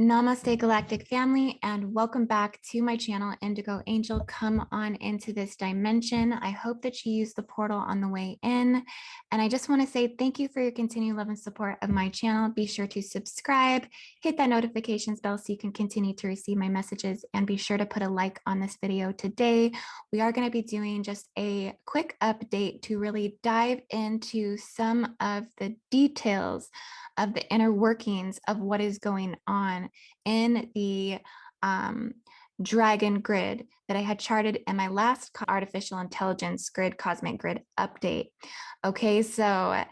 Namaste Galactic family, and welcome back to my channel IndigoAngel. Come on into this dimension. I hope that you use the portal on the way in, and I just want to say thank you for your continued love and support of my channel. Be sure to subscribe, hit that notifications bell so you can continue to receive my messages, and be sure to put a like on this video. Today we are going to be doing just a quick update to really dive into some of the details of the inner workings of what is going on in the dragon grid that I had charted in my last artificial intelligence grid, cosmic grid update. Okay, so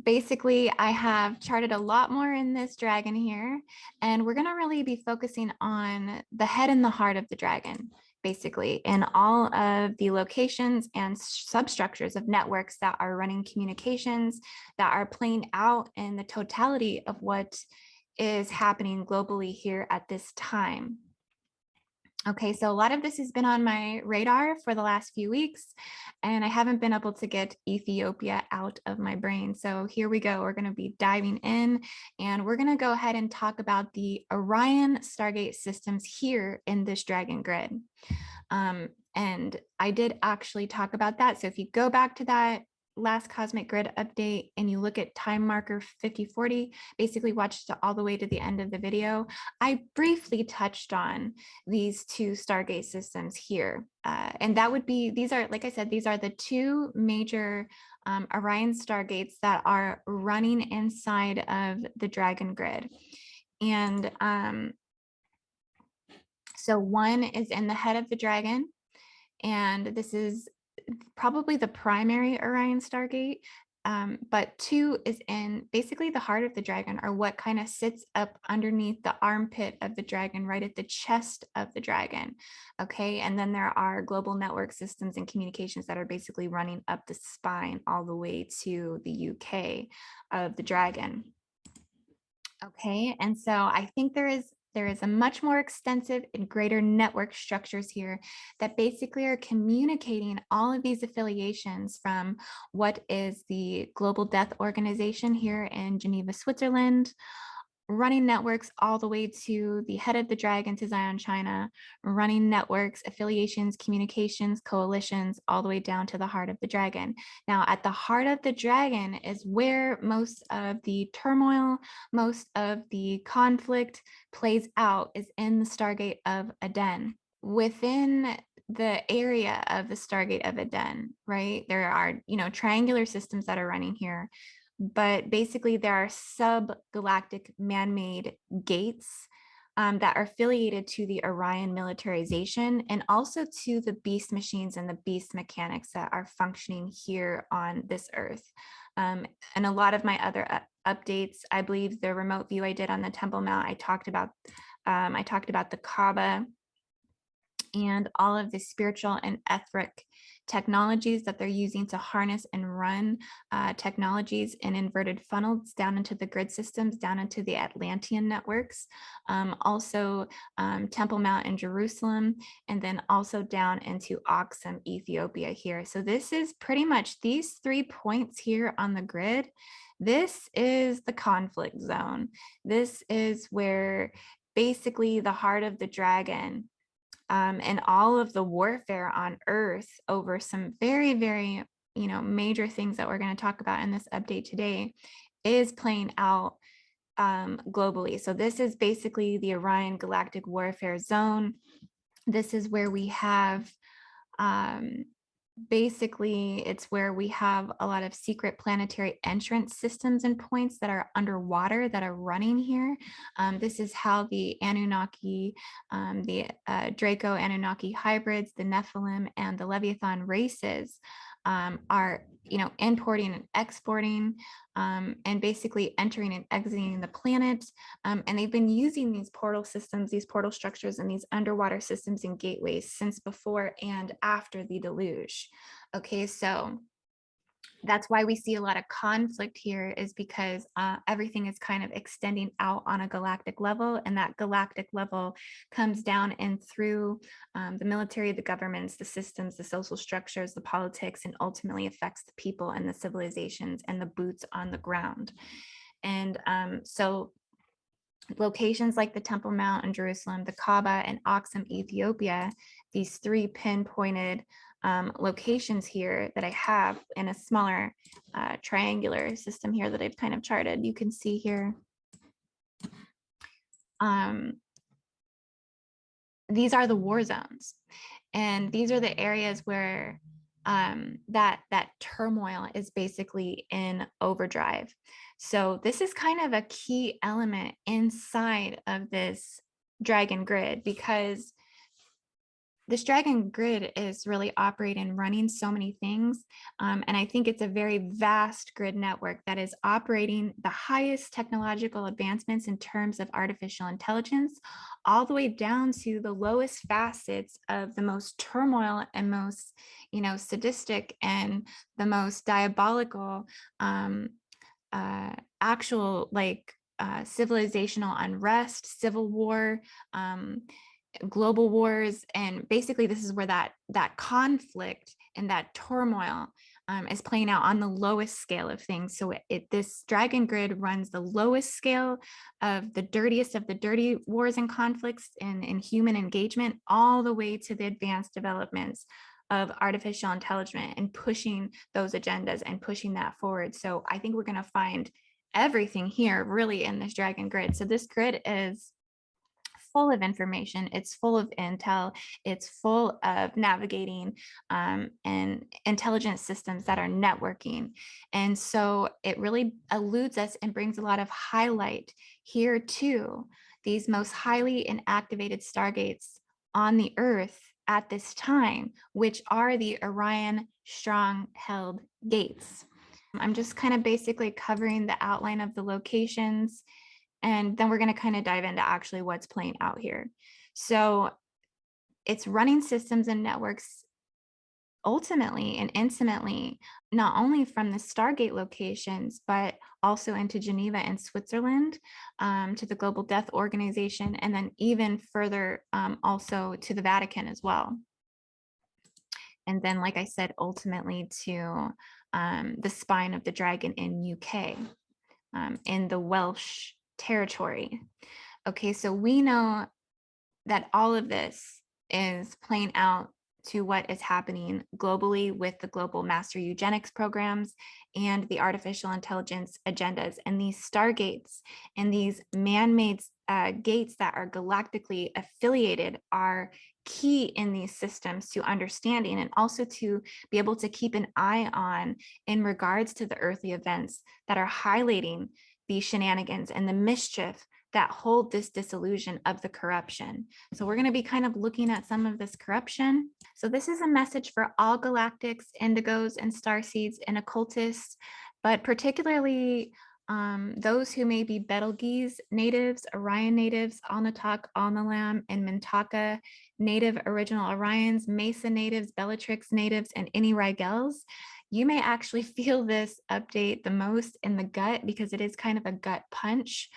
basically I have charted a lot more in this dragon here, and we're going to really be focusing on the head and the heart of the dragon, basically, in all of the locations and substructures of networks that are running communications, that are playing out in the totality of what is happening globally here at this time. Okay, so a lot of this has been on my radar for the last few weeks, and I haven't been able to get Ethiopia out of my brain. So here we go. We're going to be diving in, and we're going to go ahead and talk about the Orion Stargate systems here in this dragon grid. And I did actually talk about that. So if you go back to that last cosmic grid update and you look at time marker 5040, basically watch all the way to the end of the video, I briefly touched on these two Stargate systems here. And that would be, these are, like I said, these are the two major Orion Stargates that are running inside of the dragon grid. And so one is in the head of the dragon, and this is probably the primary Orion Stargate, but two is in basically the heart of the dragon, or what kind of sits up underneath the armpit of the dragon, right at the chest of the dragon. Okay, and then there are global network systems and communications that are basically running up the spine all the way to the UK of the dragon. Okay, and so I think there is a much more extensive and greater network structures here that basically are communicating all of these affiliations from what is the Global Death Organization here in Geneva, Switzerland, running networks all the way to the head of the dragon to Zion, China, running networks, affiliations, communications, coalitions, all the way down to the heart of the dragon. Now, at the heart of the dragon is where most of the turmoil, most of the conflict plays out, is in the Stargate of Aden. Within the area of the Stargate of Aden, right, there are, triangular systems that are running here. But basically there are sub-galactic man-made gates that are affiliated to the Orion militarization, and also to the beast machines and the beast mechanics that are functioning here on this earth. And a lot of my other updates, I believe the remote view I did on the Temple Mount, I talked about the Kaaba and all of the spiritual and etheric technologies that they're using to harness and run technologies in inverted funnels down into the grid systems, down into the Atlantean networks, also Temple Mount in Jerusalem, and then also down into Aksum, Ethiopia here. So this is pretty much these 3 points here on the grid. This is the conflict zone. This is where basically the heart of the dragon and all of the warfare on Earth over some very, very, major things that we're going to talk about in this update today is playing out globally. So this is basically the Orion Galactic Warfare Zone. This is where we have basically, it's where we have a lot of secret planetary entrance systems and points that are underwater that are running here. This is how the Anunnaki, the Draco Anunnaki hybrids, the Nephilim, and the Leviathan races are, importing and exporting and basically entering and exiting the planet. And they've been using these portal systems, these portal structures, and these underwater systems and gateways since before and after the deluge. Okay, so that's why we see a lot of conflict here, is because everything is kind of extending out on a galactic level, and that galactic level comes down and through the military, the governments, the systems, the social structures, the politics, and ultimately affects the people and the civilizations and the boots on the ground. And so locations like the Temple Mount in Jerusalem, the Kaaba, and Aksum, Ethiopia, these three pinpointed locations here that I have in a smaller triangular system here that I've kind of charted. You can see here. These are the war zones. And these are the areas where that turmoil is basically in overdrive. So this is kind of a key element inside of this dragon grid, because this dragon grid is really operating, running so many things. And I think it's a very vast grid network that is operating the highest technological advancements in terms of artificial intelligence, all the way down to the lowest facets of the most turmoil and most, sadistic and the most diabolical actual civilizational unrest, civil war, global wars. And basically this is where that conflict and that turmoil is playing out on the lowest scale of things. So this dragon grid runs the lowest scale of the dirtiest of the dirty wars and conflicts in human engagement, all the way to the advanced developments of artificial intelligence and pushing those agendas and pushing that forward. So I think we're going to find everything here really in this dragon grid. So this grid is full of information. It's full of intel. It's full of navigating and intelligence systems that are networking. And so it really eludes us and brings a lot of highlight here to these most highly inactivated stargates on the Earth at this time, which are the Orion strong-held gates. I'm just kind of basically covering the outline of the locations, and then we're going to kind of dive into actually what's playing out here. So it's running systems and networks ultimately and intimately, not only from the Stargate locations, but also into Geneva and Switzerland, to the Global Death Organization, and then even further also to the Vatican as well. And then, like I said, ultimately to the spine of the dragon in UK, in the Welsh territory. Okay, so we know that all of this is playing out to what is happening globally with the global master eugenics programs and the artificial intelligence agendas. And these stargates and these man-made gates that are galactically affiliated are key in these systems to understanding, and also to be able to keep an eye on in regards to the earthly events that are highlighting the shenanigans and the mischief that hold this disillusion of the corruption. So we're going to be kind of looking at some of this corruption. So this is a message for all galactics, indigos, and starseeds and occultists, but particularly those who may be Betelgeuse natives, Orion natives, Alnatak, Alnilam, and Mintaka native original Orions, Mesa natives, Bellatrix natives, and any Rigels. You may actually feel this update the most in the gut, because it is kind of a gut punch.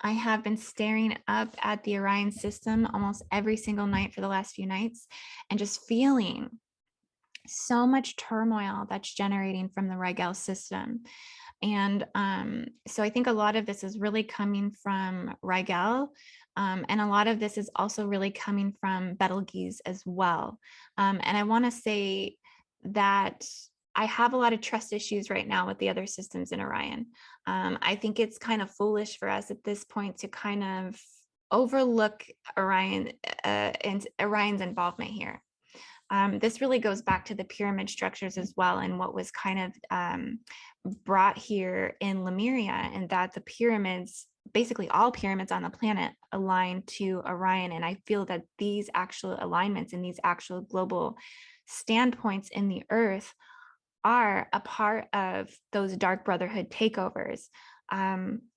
I have been staring up at the Orion system almost every single night for the last few nights, and just feeling so much turmoil that's generating from the Rigel system. And so I think a lot of this is really coming from Rigel, and a lot of this is also really coming from Betelgeuse as well. And I want to say that I have a lot of trust issues right now with the other systems in Orion. I think it's kind of foolish for us at this point to kind of overlook Orion and Orion's involvement here. This really goes back to the pyramid structures as well, and what was kind of brought here in Lemuria, and that the pyramids, basically all pyramids on the planet, align to Orion. And I feel that these actual alignments and these actual global standpoints in the earth are a part of those dark brotherhood takeovers.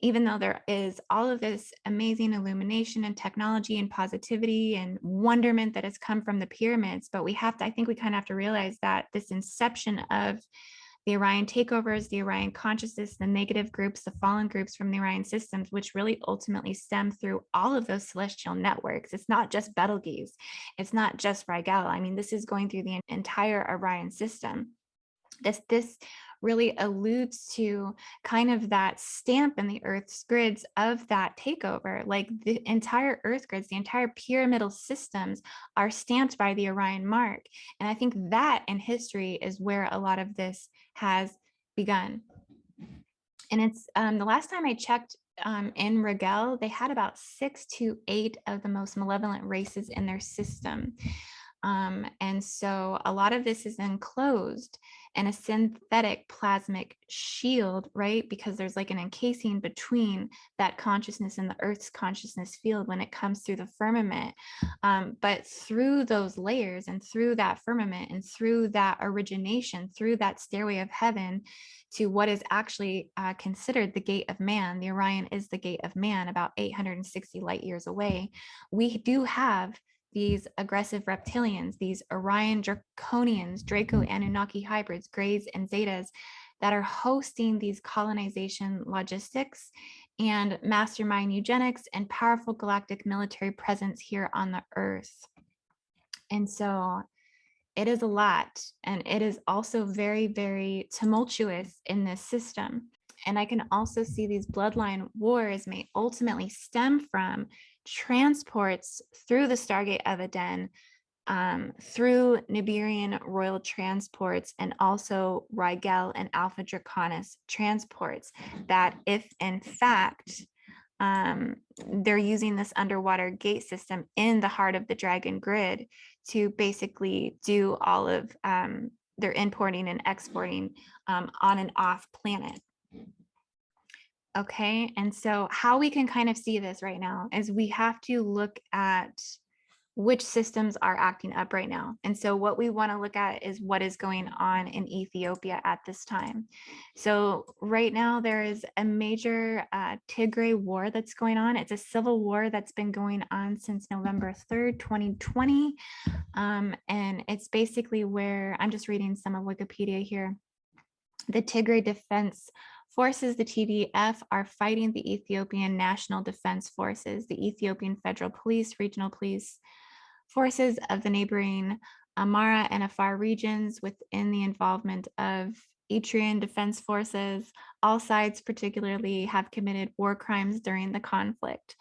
Even though there is all of this amazing illumination and technology and positivity and wonderment that has come from the pyramids, but I think we kind of have to realize that this inception of the Orion takeovers, the Orion consciousness, the negative groups, the fallen groups from the Orion systems, which really ultimately stem through all of those celestial networks. It's not just Betelgeuse. It's not just Rigel. I mean, this is going through the entire Orion system. This really alludes to kind of that stamp in the Earth's grids of that takeover. Like the entire Earth grids, the entire pyramidal systems are stamped by the Orion mark. And I think that in history is where a lot of this has begun. And it's the last time I checked in Rigel, they had about 6 to 8 of the most malevolent races in their system. And so a lot of this is enclosed in a synthetic plasmic shield, right? Because there's like an encasing between that consciousness and the Earth's consciousness field when it comes through the firmament. But through those layers and through that firmament and through that origination, through that stairway of heaven to what is actually considered the gate of man, the Orion is the gate of man, about 860 light years away. We do have these aggressive reptilians, these Orion draconians, Draco Anunnaki hybrids, Greys and Zetas that are hosting these colonization logistics and mastermind eugenics and powerful galactic military presence here on the Earth. And so it is a lot, and it is also very, very tumultuous in this system. And I can also see these bloodline wars may ultimately stem from transports through the Stargate of Aden, through Nibirian royal transports, and also Rigel and Alpha Draconis transports, that if in fact they're using this underwater gate system in the heart of the dragon grid to basically do all of their importing and exporting on and off planet. Okay, and so how we can kind of see this right now is we have to look at which systems are acting up right now. And so what we want to look at is what is going on in Ethiopia at this time. So right now there is a major Tigray war that's going on. It's a civil war that's been going on since November 3rd, 2020. And it's basically where, I'm just reading some of Wikipedia here. The Tigray Defense Forces, the TDF, are fighting the Ethiopian National Defense Forces, the Ethiopian Federal Police, Regional Police Forces of the neighboring Amhara and Afar regions within the involvement of Eritrean Defense Forces. All sides particularly have committed war crimes during the conflict.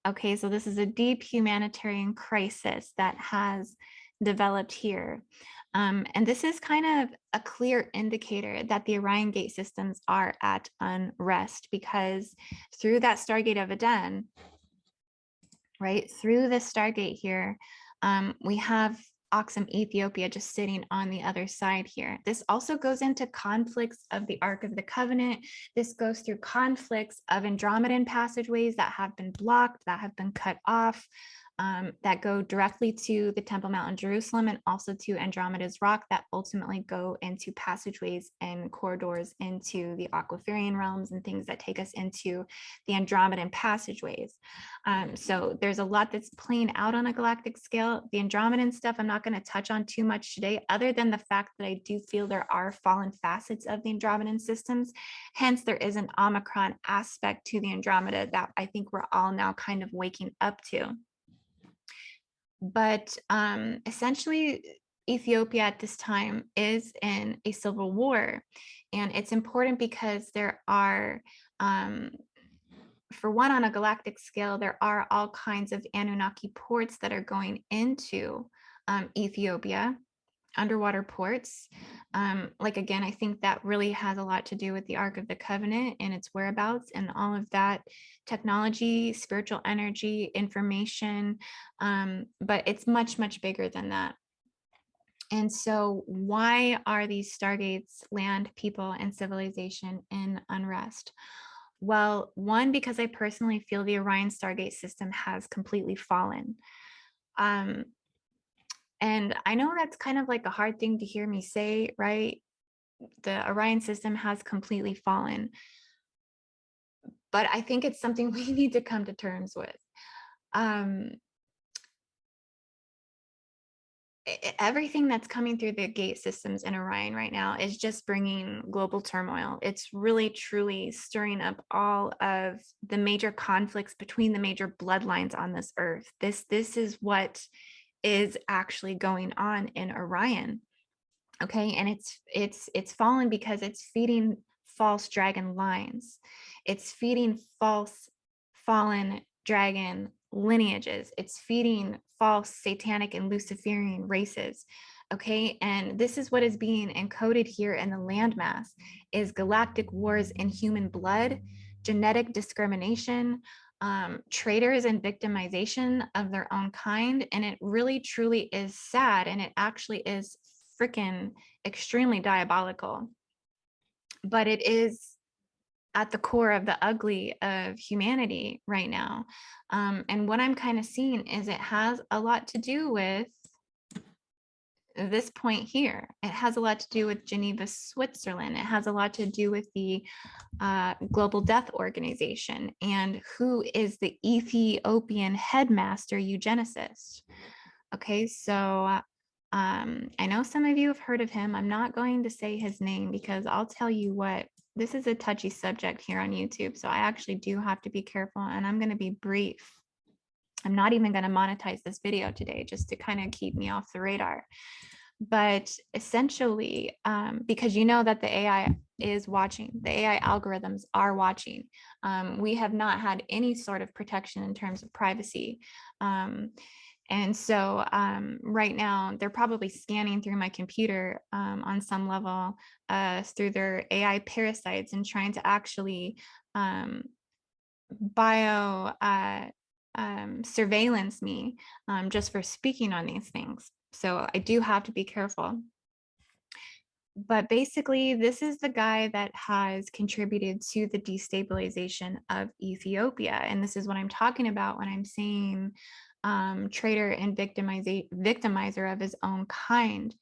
Okay, so this is a deep humanitarian crisis that has developed here. And this is kind of a clear indicator that the Orion Gate systems are at unrest, because through that Stargate of Aden, right, through this Stargate here, we have Oxum, Ethiopia just sitting on the other side here. This also goes into conflicts of the Ark of the Covenant. This goes through conflicts of Andromedan passageways that have been blocked, that have been cut off, that go directly to the Temple Mount in Jerusalem, and also to Andromeda's rock, that ultimately go into passageways and corridors into the Aquiferian realms and things that take us into the Andromedan passageways. So there's a lot that's playing out on a galactic scale. The Andromedan stuff I'm not going to touch on too much today, other than the fact that I do feel there are fallen facets of the Andromedan systems. Hence, there is an Omicron aspect to the Andromeda that I think we're all now kind of waking up to. But essentially, Ethiopia at this time is in a civil war. And it's important because there are, for one, on a galactic scale, there are all kinds of Anunnaki ports that are going into Ethiopia, underwater ports. Like, again, I think that really has a lot to do with the Ark of the Covenant and its whereabouts and all of that technology, spiritual energy, information. But it's much, much bigger than that. And so why are these Stargates, land, people, and civilization in unrest? Well, one, because I personally feel the Orion Stargate system has completely fallen. And I know that's kind of like a hard thing to hear me say, right? The Orion system has completely fallen. But I think it's something we need to come to terms with. Everything that's coming through the gate systems in Orion right now is just bringing global turmoil. It's really, truly stirring up all of the major conflicts between the major bloodlines on this earth. This is what is actually going on in Orion. Okay, and it's fallen because it's feeding false dragon lines. It's feeding false fallen dragon lineages. It's feeding false satanic and Luciferian races. Okay, and this is what is being encoded here in the landmass is galactic wars in human blood, genetic discrimination, traitors and victimization of their own kind. And it really truly is sad, and it actually is freaking extremely diabolical. But it is at the core of the ugly of humanity right now. And what I'm kind of seeing is it has a lot to do with this point here. It has a lot to do with Geneva, Switzerland. It has a lot to do with the Global Death Organization and who is the Ethiopian headmaster eugenicist. Okay, so I know some of you have heard of him. I'm not going to say his name because I'll tell you what, this is a touchy subject here on YouTube. So I actually do have to be careful, and I'm going to be brief. I'm not even going to monetize this video today just to kind of keep me off the radar. But essentially, because you know that the AI is watching, the AI algorithms are watching. We have not had any sort of protection in terms of privacy. And so right now, they're probably scanning through my computer on some level through their AI parasites and trying to actually surveillance me just for speaking on these things. So I do have to be careful. But basically, this is the guy that has contributed to the destabilization of Ethiopia. And this is what I'm talking about when I'm saying traitor and victimizer of his own kind.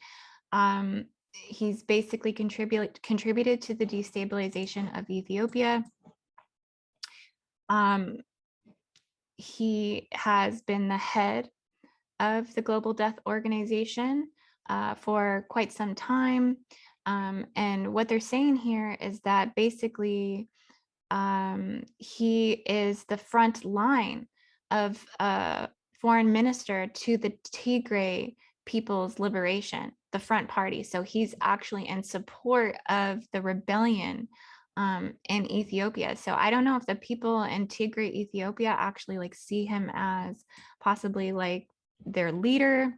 He's basically contributed to the destabilization of Ethiopia. He has been the head of the Global Death Organization for quite some time. And what they're saying here is that basically he is the front line of a foreign minister to the Tigray People's Liberation, the Front Party. So he's actually in support of the rebellion in Ethiopia. So I don't know if the people in Tigray, Ethiopia actually like see him as possibly like their leader,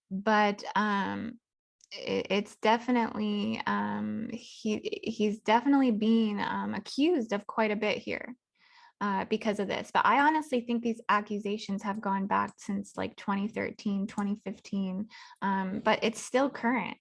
but it's definitely he's definitely being accused of quite a bit here because of this. But I honestly think these accusations have gone back since like 2013, 2015, but it's still current.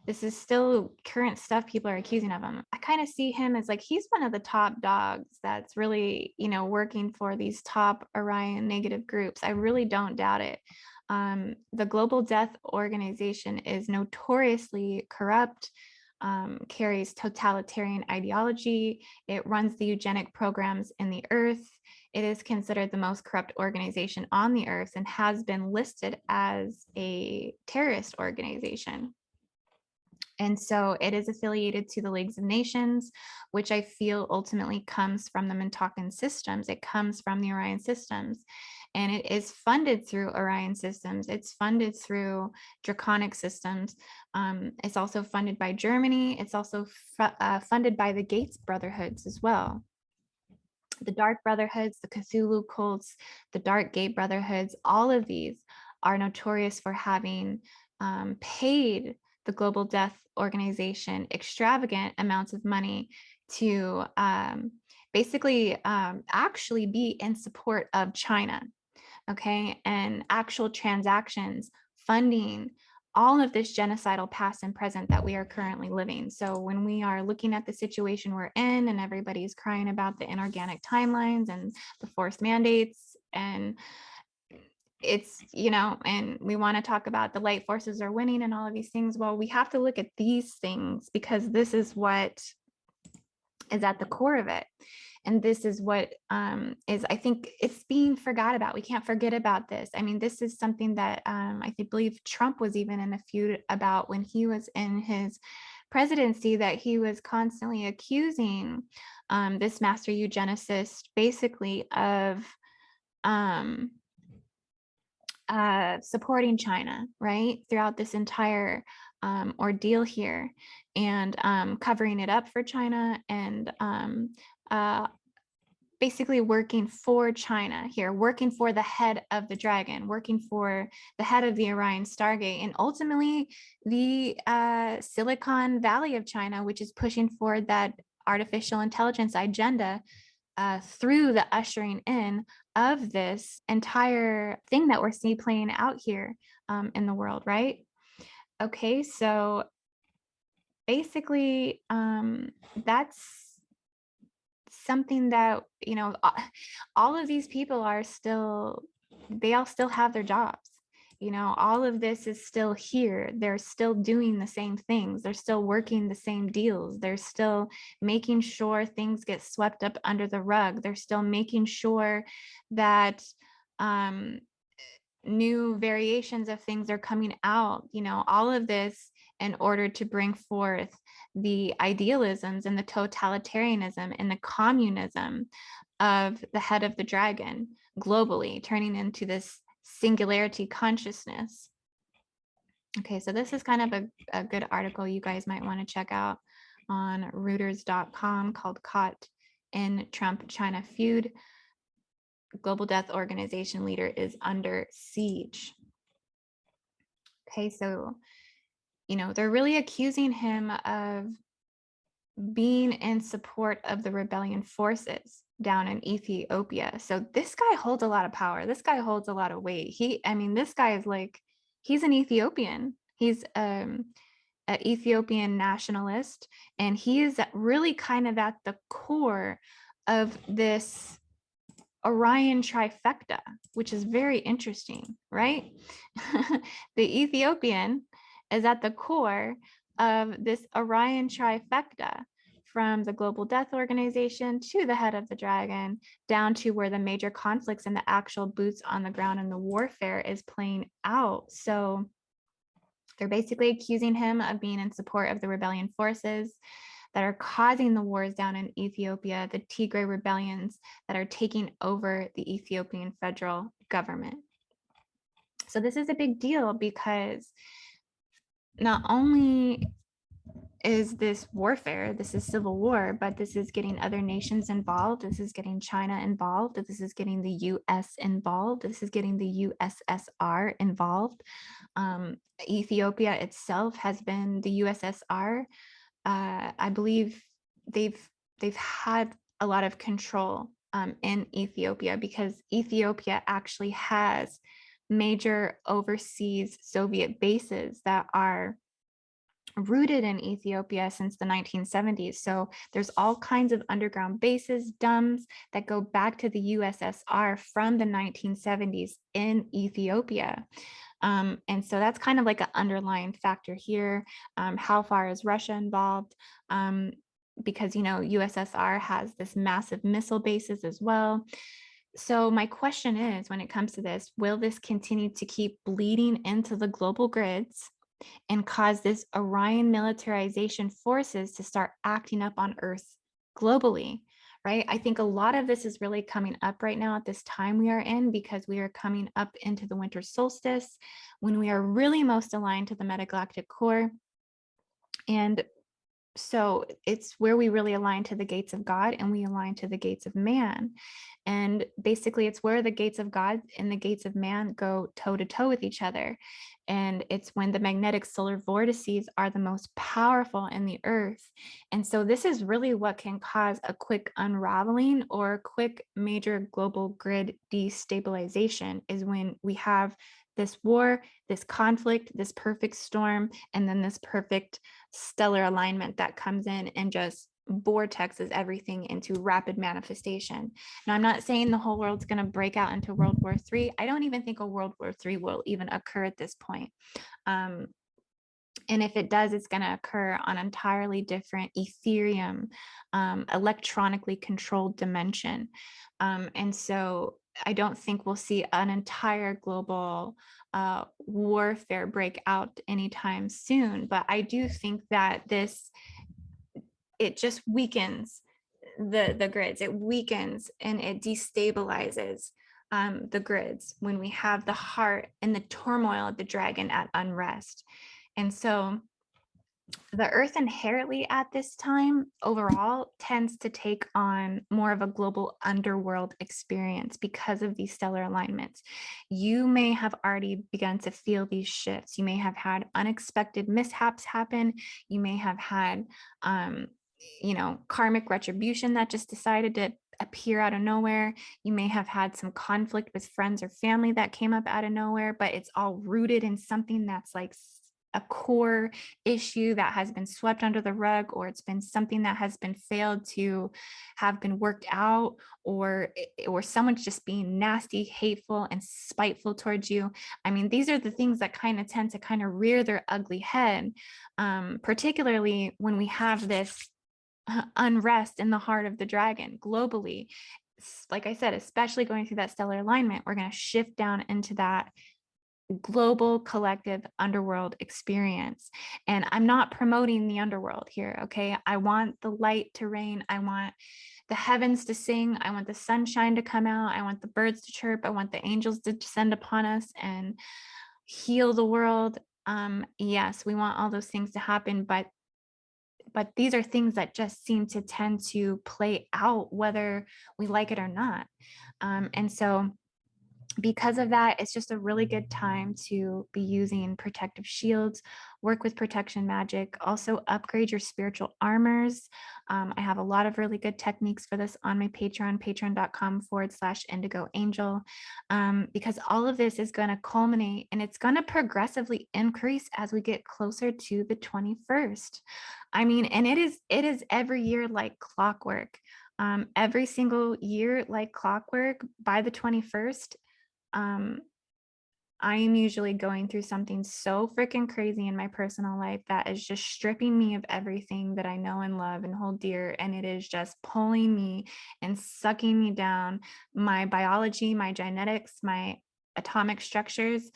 This is still current stuff people are accusing of him. I kind of see him as like he's one of the top dogs that's really, you know, working for these top Orion negative groups. I really don't doubt it. The Global Death Organization is notoriously corrupt, carries totalitarian ideology. It runs the eugenic programs in the earth. It is considered the most corrupt organization on the earth and has been listed as a terrorist organization. And so it is affiliated to the Leagues of Nations, which I feel ultimately comes from the Mintakan systems. It comes from the Orion systems. And it is funded through Orion systems. It's funded through Draconic systems. It's also funded by Germany. It's also funded by the Gates Brotherhoods as well. The Dark Brotherhoods, the Cthulhu cults, the Dark Gate Brotherhoods, all of these are notorious for having paid the Global Death Organization extravagant amounts of money to basically actually be in support of China, okay, and actual transactions funding all of this genocidal past and present that we are currently living. So when we are looking at the situation we're in and everybody's crying about the inorganic timelines and the forced mandates, and it's, you know, and we want to talk about the light forces are winning and all of these things. Well, we have to look at these things because this is what is at the core of it. And this is what is, I think it's being forgot about. We can't forget about this. I mean, this is something that I believe Trump was even in a feud about when he was in his presidency, that he was constantly accusing this master eugenicist basically of supporting China, right, throughout this entire ordeal here, and covering it up for China, and uh, basically working for China here, working for the head of the dragon, working for the head of the Orion Stargate, and ultimately the Silicon Valley of China, which is pushing forward that artificial intelligence agenda through the ushering in of this entire thing that we're seeing playing out here in the world, right? Okay, so basically, that's something that, all of these people are still, they all still have their jobs. All of this is still here. They're still doing the same things. They're still working the same deals. They're still making sure things get swept up under the rug. They're still making sure that new variations of things are coming out, all of this in order to bring forth the idealisms and the totalitarianism and the communism of the head of the dragon globally, turning into this singularity consciousness. Okay, so this is kind of a good article you guys might want to check out on Reuters.com called Caught in Trump-China Feud. Global Death Organization leader is under siege. Okay, so, they're really accusing him of being in support of the rebellion forces down in Ethiopia. So this guy holds a lot of power. This guy holds a lot of weight. This guy is like, he's an Ethiopian. He's an Ethiopian nationalist, and he is really kind of at the core of this Orion trifecta, which is very interesting, right? The Ethiopian is at the core of this Orion trifecta, from the Global Death Organization to the head of the dragon, down to where the major conflicts and the actual boots on the ground and the warfare is playing out. So they're basically accusing him of being in support of the rebellion forces that are causing the wars down in Ethiopia, the Tigray rebellions that are taking over the Ethiopian federal government. So this is a big deal, because not only is this warfare, this is civil war, but this is getting other nations involved. This is getting China involved. This is getting the US involved. This is getting the USSR involved. Ethiopia itself has been the USSR. I believe they've had a lot of control in Ethiopia, because Ethiopia actually has major overseas Soviet bases that are rooted in Ethiopia since the 1970s. So there's all kinds of underground bases, DUMBs, that go back to the USSR from the 1970s in Ethiopia. And so that's kind of like an underlying factor here. How far is Russia involved? Because, USSR has this massive missile bases as well. So my question is, when it comes to this, will this continue to keep bleeding into the global grids and cause this Orion militarization forces to start acting up on Earth globally, right? I think a lot of this is really coming up right now at this time we are in, because we are coming up into the winter solstice, when we are really most aligned to the metagalactic core. And so it's where we really align to the gates of God, and we align to the gates of man. And basically it's where the gates of God and the gates of man go toe to toe with each other. And it's when the magnetic solar vortices are the most powerful in the earth. And so this is really what can cause a quick unraveling or a quick major global grid destabilization, is when we have this war, this conflict, this perfect storm, and then this perfect stellar alignment that comes in and just vortexes everything into rapid manifestation. Now, I'm not saying the whole world's going to break out into World War III. I don't even think a World War III will even occur at this point. And if it does, it's going to occur on an entirely different Ethereum, electronically controlled dimension. And so I don't think we'll see an entire global warfare break out anytime soon. But I do think that it just weakens the grids. It weakens and it destabilizes the grids, when we have the heart and the turmoil of the dragon at unrest. And so the earth inherently at this time overall tends to take on more of a global underworld experience because of these stellar alignments. You may have already begun to feel these shifts. You may have had unexpected mishaps happen. You may have had karmic retribution that just decided to appear out of nowhere. You may have had some conflict with friends or family that came up out of nowhere, but it's all rooted in something that's like a core issue that has been swept under the rug, or it's been something that has been failed to have been worked out, or someone's just being nasty, hateful, and spiteful towards you. I mean, these are the things that kind of tend to kind of rear their ugly head, particularly when we have this unrest in the heart of the dragon globally. Like I said, especially going through that stellar alignment, we're going to shift down into that global collective underworld experience. And I'm not promoting the underworld here, okay? I want the light to reign. I want the heavens to sing. I want the sunshine to come out. I want the birds to chirp. I want the angels to descend upon us and heal the world. Yes, we want all those things to happen, but these are things that just seem to tend to play out whether we like it or not. And so because of that, it's just a really good time to be using protective shields, work with protection magic, also upgrade your spiritual armors. I have a lot of really good techniques for this on my Patreon, patreon.com/IndigoAngel, because all of this is going to culminate and it's going to progressively increase as we get closer to the 21st. I mean, and it is every year like clockwork. Every single year like clockwork by the 21st. I am usually going through something so freaking crazy in my personal life that is just stripping me of everything that I know and love and hold dear. And it is just pulling me and sucking me down. My biology, my genetics, my atomic structures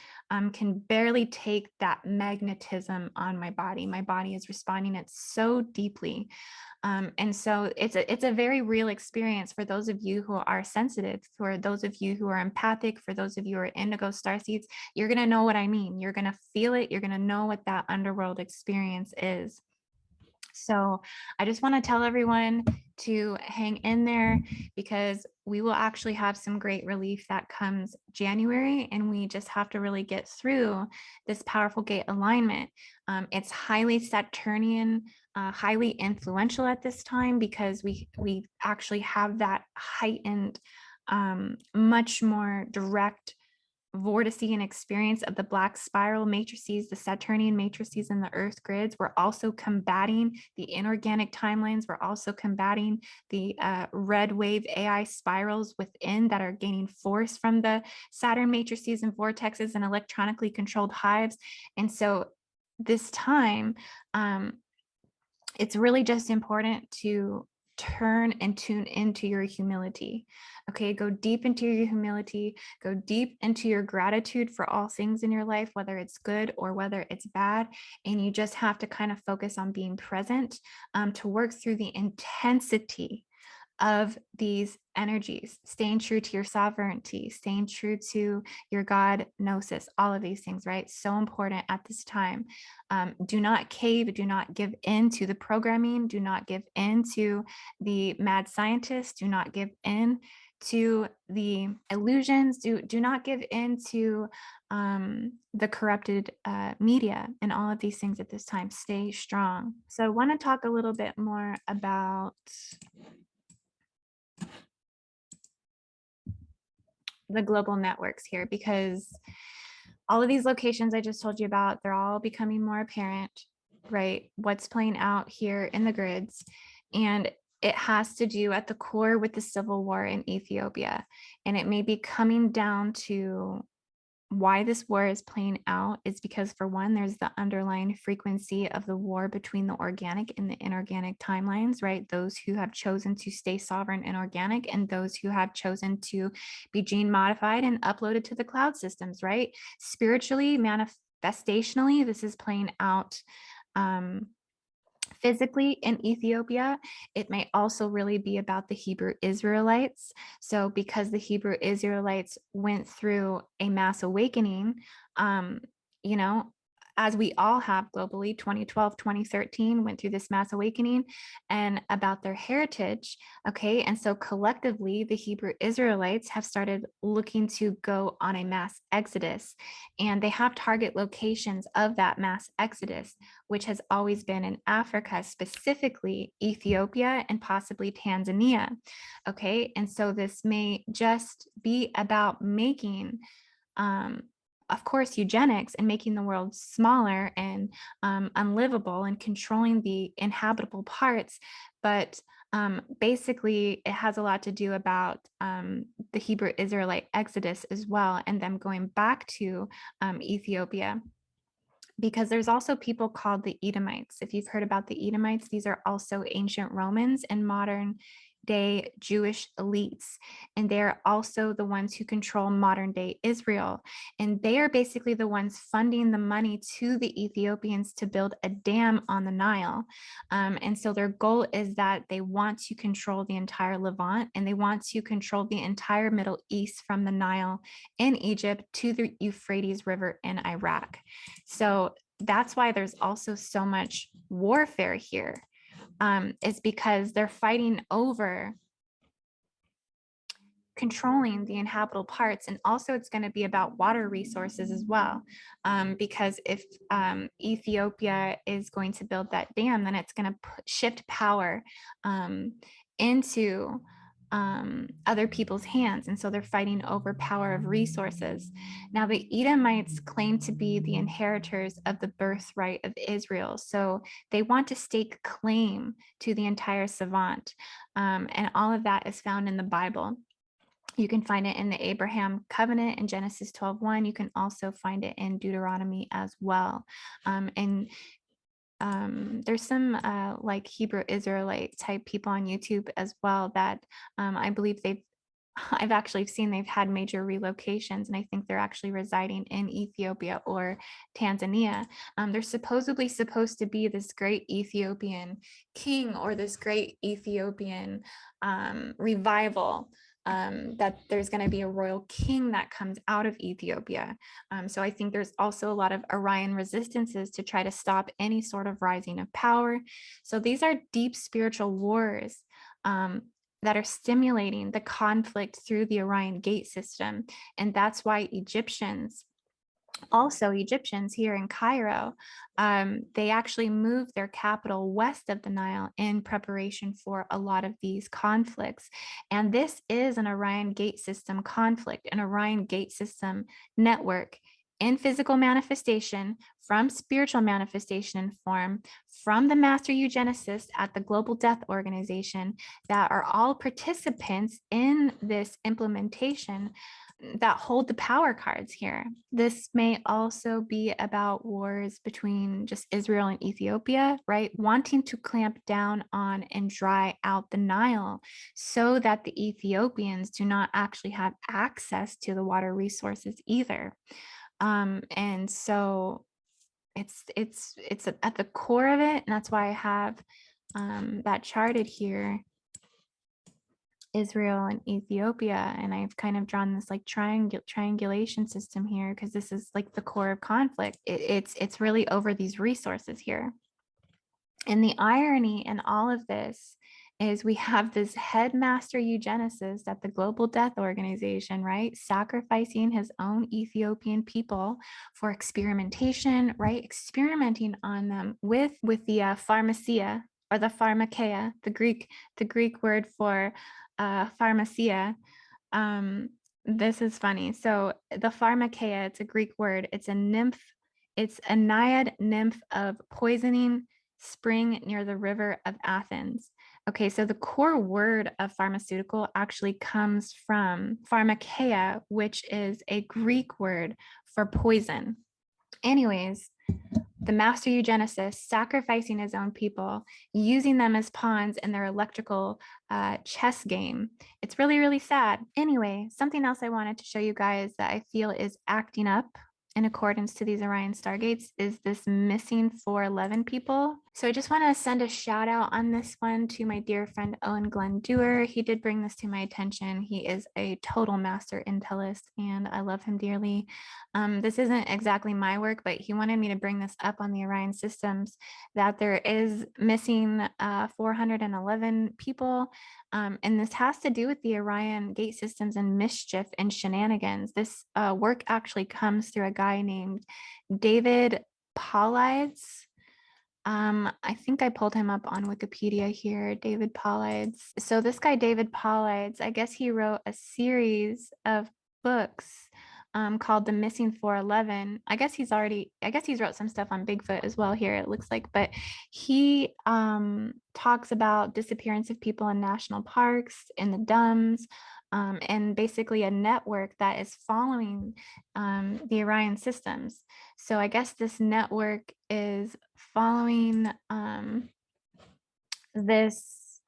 can barely take that magnetism on my body. My body is responding it so deeply. And so it's a very real experience for those of you who are sensitive, for those of you who are empathic, for those of you who are indigo starseeds. You're going to know what I mean. You're going to feel it. You're going to know what that underworld experience is. So I just want to tell everyone to hang in there, because we will actually have some great relief that comes January, and we just have to really get through this powerful gate alignment. It's highly Saturnian, highly influential at this time, because we actually have that heightened, much more direct vorticity and experience of the black spiral matrices, the Saturnian matrices, and the Earth grids. We're also combating the inorganic timelines. We're also combating the red wave AI spirals within that are gaining force from the Saturn matrices and vortexes and electronically controlled hives. And so this time, it's really just important to turn and tune into your humility. Okay, go deep into your humility, go deep into your gratitude for all things in your life, whether it's good or whether it's bad. And you just have to kind of focus on being present, to work through the intensity of these energies, staying true to your sovereignty, staying true to your God gnosis, all of these things, right? So important at this time. Do not cave, do not give in to the programming, do not give in to the mad scientists, do not give in to the illusions, do not give in to the corrupted media and all of these things at this time. Stay strong. So I want to talk a little bit more about the global networks here, because all of these locations I just told you about, they're all becoming more apparent, right? What's playing out here in the grids. And it has to do at the core with the civil war in Ethiopia. And it may be coming down to why this war is playing out is because, for one, there's the underlying frequency of the war between the organic and the inorganic timelines, right? Those who have chosen to stay sovereign and organic, and those who have chosen to be gene modified and uploaded to the cloud systems, right? Spiritually, manifestationally, this is playing out physically in Ethiopia. It may also really be about the Hebrew Israelites. So because the Hebrew Israelites went through a mass awakening, um, you know, as we all have globally, 2012, 2013 went through this mass awakening and about their heritage. Okay. And so collectively, the Hebrew Israelites have started looking to go on a mass exodus, and they have target locations of that mass exodus, which has always been in Africa, specifically Ethiopia and possibly Tanzania. Okay. And so this may just be about making, um, of course, eugenics and making the world smaller and unlivable and controlling the inhabitable parts. But basically, it has a lot to do about the Hebrew Israelite exodus as well, and them going back to Ethiopia, because there's also people called the Edomites. If you've heard about the Edomites, these are also ancient Romans and modern day Jewish elites. And they're also the ones who control modern day Israel. And they are basically the ones funding the money to the Ethiopians to build a dam on the Nile. And so their goal is that they want to control the entire Levant, and they want to control the entire Middle East from the Nile in Egypt to the Euphrates River in Iraq. So that's why there's also so much warfare here, is because they're fighting over controlling the inhabitable parts. And also it's going to be about water resources as well, because if Ethiopia is going to build that dam, then it's going to shift power into other people's hands. And so they're fighting over power of resources. Now, the Edomites claim to be the inheritors of the birthright of Israel. So they want to stake claim to the entire savant. And all of that is found in the Bible. You can find it in the Abraham covenant in Genesis 12:1. You can also find it in Deuteronomy as well. And there's some like Hebrew Israelite type people on YouTube as well that I believe I've actually seen they've had major relocations, and I think they're actually residing in Ethiopia or Tanzania. They're supposedly supposed to be this great Ethiopian king or this great Ethiopian revival. That there's going to be a royal king that comes out of Ethiopia. So I think there's also a lot of Orion resistances to try to stop any sort of rising of power. So these are deep spiritual wars that are stimulating the conflict through the Orion gate system. And that's why Egyptians here in Cairo, they actually moved their capital west of the Nile in preparation for a lot of these conflicts. And this is an Orion gate system conflict, an Orion gate system network in physical manifestation, from spiritual manifestation and form, from the master eugenicists at the Global Death Organization, that are all participants in this implementation that hold the power cards here. This may also be about wars between just Israel and Ethiopia, right? Wanting to clamp down on and dry out the Nile so that the Ethiopians do not actually have access to the water resources either. And so it's at the core of it, and that's why I have that charted here, Israel and Ethiopia, and I've kind of drawn this like triangulation system here because this is like the core of conflict. It's really over these resources here. And the irony in all of this is we have this headmaster eugenicist at the Global Death Organization, right? Sacrificing his own Ethiopian people for experimentation, right? Experimenting on them with the pharmacia or the pharmakeia, the Greek word for pharmacia. This is funny. So the pharmakeia, it's a Greek word. It's a nymph. It's a naiad nymph of poisoning spring near the river of Athens. Okay, so the core word of pharmaceutical actually comes from pharmakeia, which is a Greek word for poison. Anyways, the master eugenicist sacrificing his own people, using them as pawns in their electrical chess game. It's really, really sad. Anyway, something else I wanted to show you guys that I feel is acting up in accordance to these Orion Stargates is this missing 411 people. So I just want to send a shout out on this one to my dear friend Owen Glenn Dewar. He did bring this to my attention. He is a total master intellist and I love him dearly. This isn't exactly my work, but he wanted me to bring this up on the Orion systems that there is missing 411 people. And this has to do with the Orion gate systems and mischief and shenanigans. This work actually comes through a guy named David Paulides. I think I pulled him up on Wikipedia here, David Paulides. So this guy, David Paulides, I guess he wrote a series of books called The Missing 411. I guess he's wrote some stuff on Bigfoot as well here, it looks like, but he talks about disappearance of people in national parks, in the dumbs, and basically a network that is following the Orion systems. So I guess this network is following this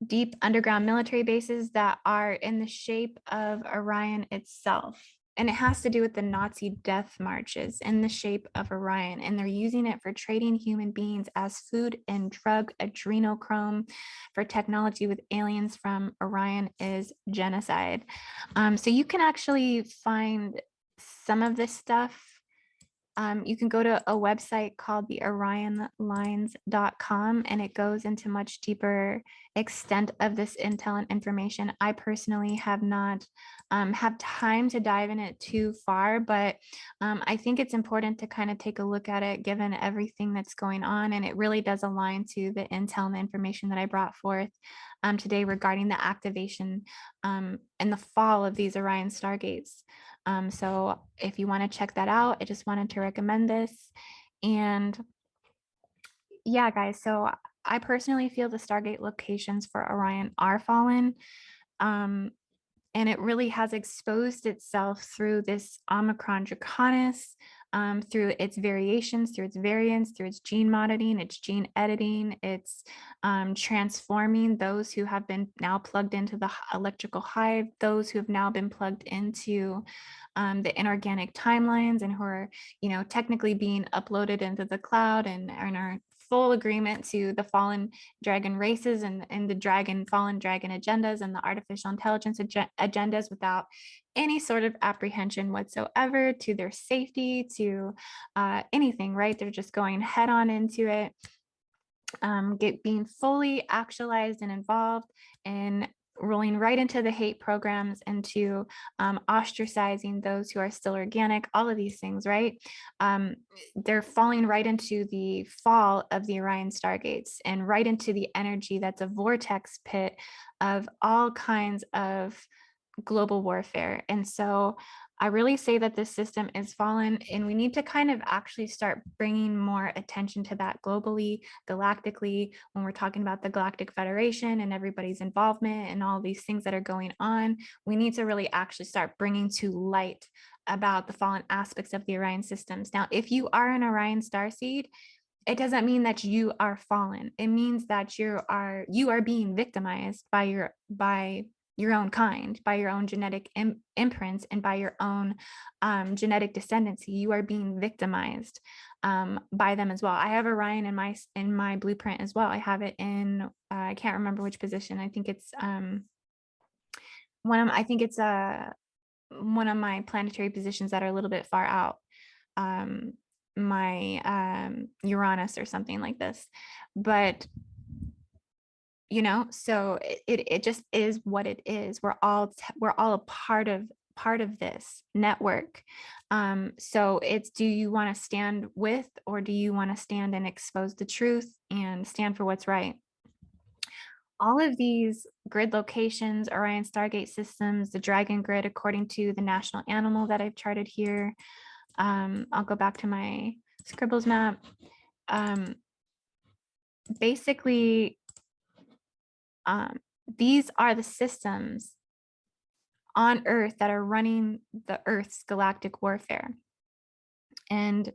deep underground military bases that are in the shape of Orion itself. And it has to do with the Nazi death marches in the shape of Orion. And they're using it for trading human beings as food and drug adrenochrome for technology with aliens from Orion is genocide. So you can actually find some of this stuff. You can go to a website called the orionlines.com and it goes into much deeper extent of this intel and information. I personally have not have time to dive in it too far, but I think it's important to kind of take a look at it given everything that's going on. And it really does align to the intel and the information that I brought forth today regarding the activation and the fall of these Orion Stargates. So if you want to check that out, I just wanted to recommend this. And yeah, guys, so I personally feel the Stargate locations for Orion are fallen. Um, and it really has exposed itself through this Omicron Draconis, through its variations, through its variants, through its gene modeling, its gene editing, its transforming those who have been now plugged into the electrical hive, those who have now been plugged into the inorganic timelines and who are, technically being uploaded into the cloud and are full agreement to the fallen dragon races and the fallen dragon agendas and the artificial intelligence agendas without any sort of apprehension whatsoever to their safety, to anything, right? They're just going head on into it, being fully actualized and involved in rolling right into the hate programs, into ostracizing those who are still organic, all of these things, right? They're falling right into the fall of the Orion Stargates and right into the energy that's a vortex pit of all kinds of global warfare. And so I really say that this system is fallen, and we need to kind of actually start bringing more attention to that globally, galactically, when we're talking about the Galactic Federation and everybody's involvement and all these things that are going on. We need to really actually start bringing to light about the fallen aspects of the Orion systems. Now, if you are an Orion Starseed, it doesn't mean that you are fallen. It means that you are being victimized by your own kind, by your own genetic imprints, and by your own genetic descendancy. You are being victimized by them as well. I have Orion in my blueprint as well. I have it in I can't remember which position. I think it's one of my planetary positions that are a little bit far out. My Uranus or something like this. But so it just is what it is. We're all a part of this network. So it's, do you want to stand with, or do you want to stand and expose the truth and stand for what's right? All of these grid locations, Orion Stargate systems, the Dragon Grid, according to the national animal that I've charted here. I'll go back to my Scribbles map. Basically, these are the systems on Earth that are running the Earth's galactic warfare. And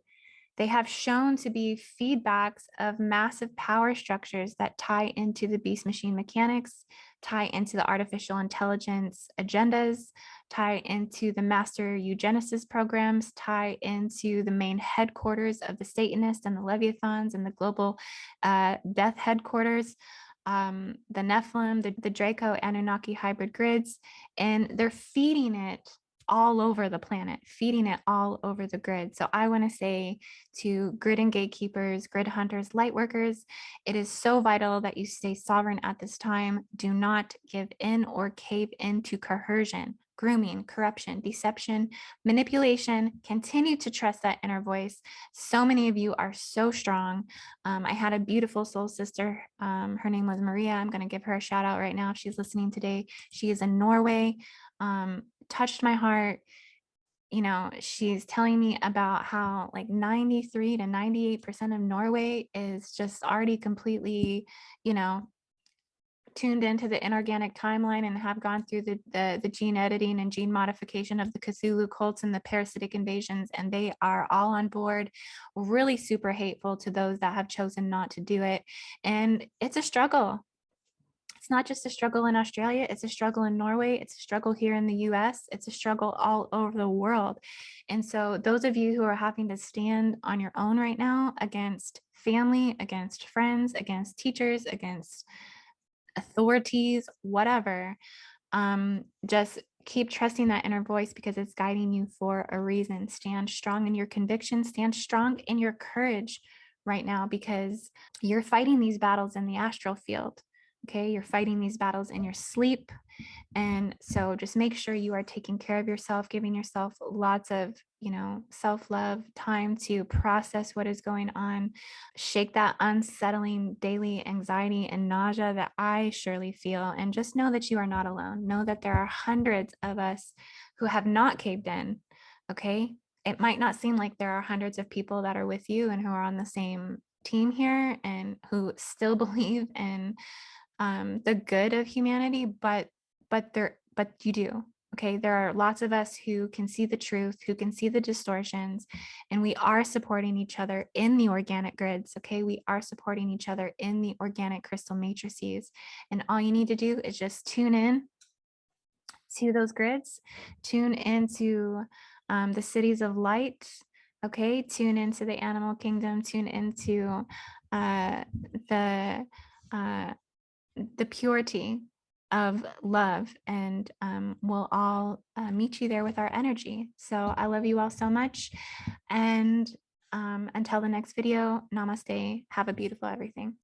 They have shown to be feedbacks of massive power structures that tie into the beast machine mechanics, tie into the artificial intelligence agendas, tie into the master eugenicist programs, tie into the main headquarters of the Satanists and the Leviathans and the global death headquarters, the Nephilim, the Draco Anunnaki hybrid grids, and they're feeding it all over the planet, feeding it all over the grid. So I want to say to grid and gatekeepers, grid hunters, light workers, it is so vital that you stay sovereign at this time. Do not give in or cave into coercion, grooming, corruption, deception, manipulation. Continue to trust that inner voice. So many of you are so strong. I had a beautiful soul sister. Her name was Maria. I'm going to give her a shout out right now if she's listening today. She is in Norway. Touched my heart. You know, she's telling me about how like 93 to 98% of Norway is just already completely, you know, tuned into the inorganic timeline and have gone through the gene editing and gene modification of the Cthulhu cults and the parasitic invasions, and they are all on board, really super hateful to those that have chosen not to do it. And it's a struggle. It's not just a struggle in Australia, it's a struggle in Norway, it's a struggle here in the US, it's a struggle all over the world. And so those of you who are having to stand on your own right now against family, against friends, against teachers, against authorities, whatever, just keep trusting that inner voice because it's guiding you for a reason. Stand strong in your conviction, stand strong in your courage right now because you're fighting these battles in the astral field. Okay, you're fighting these battles in your sleep. And so just make sure you are taking care of yourself, giving yourself lots of, you know, self-love, time to process what is going on, shake that unsettling daily anxiety and nausea that I surely feel. And just know that you are not alone. Know that there are hundreds of us who have not caved in. Okay. It might not seem like there are hundreds of people that are with you and who are on the same team here and who still believe in the good of humanity, but you do. Okay, there are lots of us who can see the truth, who can see the distortions, and we are supporting each other in the organic grids. Okay, we are supporting each other in the organic crystal matrices, and all you need to do is just tune in to those grids, tune into the cities of light. Okay, tune into the animal kingdom, tune into the the purity of love, and we'll all meet you there with our energy. So I love you all so much. And until the next video, namaste. Have a beautiful everything.